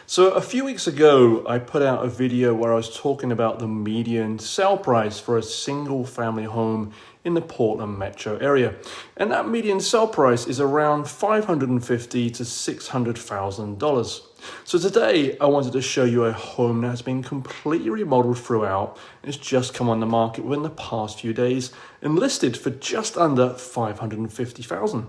So a few weeks ago, I put out a video where I was talking about the median sale price for a single family home in the Portland metro area. And that median sale price is around $550,000 to $600,000. So today I wanted to show you a home that has been completely remodeled throughout. It's just come on the market within the past few days and listed for just under $550,000.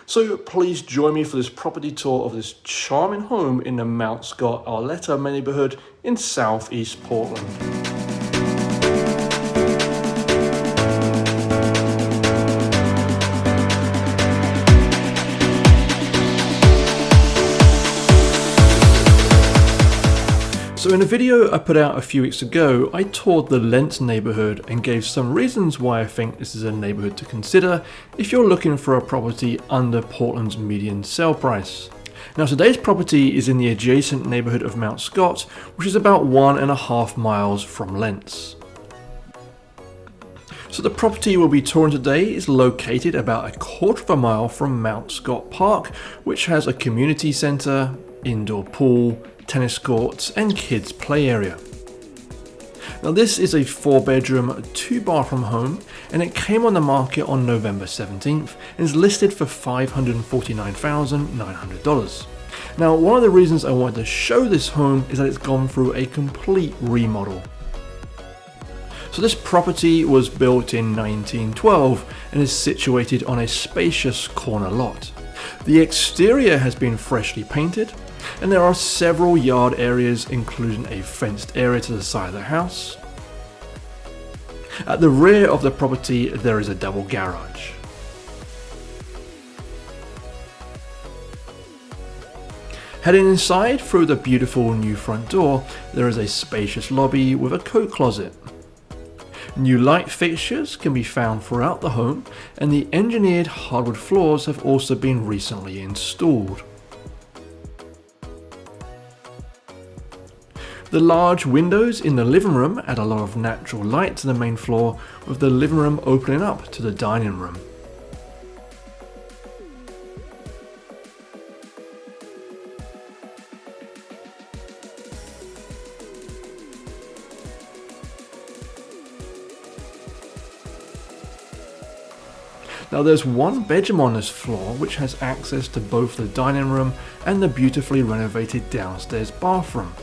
So please join me for this property tour of this charming home in the Mount Scott Arletta neighborhood in southeast Portland. So in a video I put out a few weeks ago, I toured the Lent neighborhood and gave some reasons why I think this is a neighborhood to consider if you're looking for a property under Portland's median sale price. Now today's property is in the adjacent neighborhood of Mount Scott, which is about 1.5 miles from Lentz. So the property we'll be touring today is located about 1/4 mile from Mount Scott Park, which has a community center, indoor pool, tennis courts and kids play area. Now this is a 4-bedroom, 2-bathroom home and it came on the market on November 17th and is listed for $549,900. Now one of the reasons I wanted to show this home is that it's gone through a complete remodel. So this property was built in 1912 and is situated on a spacious corner lot. The exterior has been freshly painted, and there are several yard areas including a fenced area to the side of the house. At the rear of the property there is a double garage. Heading inside through the beautiful new front door, there is a spacious lobby with a coat closet. New light fixtures can be found throughout the home, and the engineered hardwood floors have also been recently installed. The large windows in the living room add a lot of natural light to the main floor, with the living room opening up to the dining room. Now there's one bedroom on this floor which has access to both the dining room and the beautifully renovated downstairs bathroom.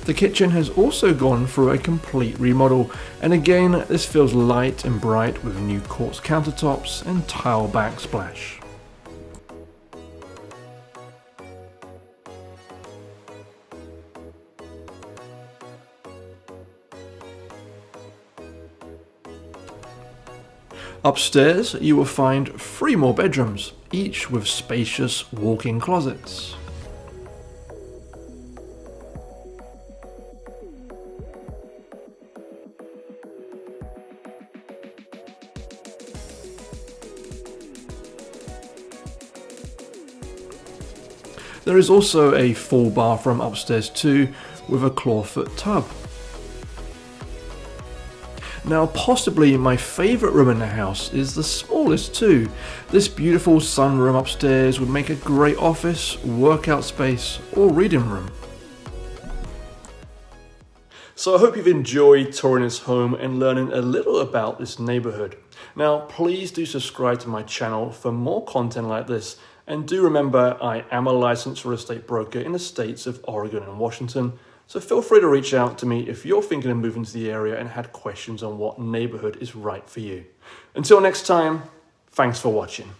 The kitchen has also gone through a complete remodel, and again this feels light and bright with new quartz countertops and tile backsplash. Upstairs you will find 3 more bedrooms, each with spacious walk-in closets. There is also a full bathroom upstairs too, with a clawfoot tub. Now possibly my favourite room in the house is the smallest too. This beautiful sunroom upstairs would make a great office, workout space or reading room. So I hope you've enjoyed touring this home and learning a little about this neighbourhood. Now please do subscribe to my channel for more content like this. And do remember, I am a licensed real estate broker in the states of Oregon and Washington, so feel free to reach out to me if you're thinking of moving to the area and had questions on what neighborhood is right for you. Until next time, thanks for watching.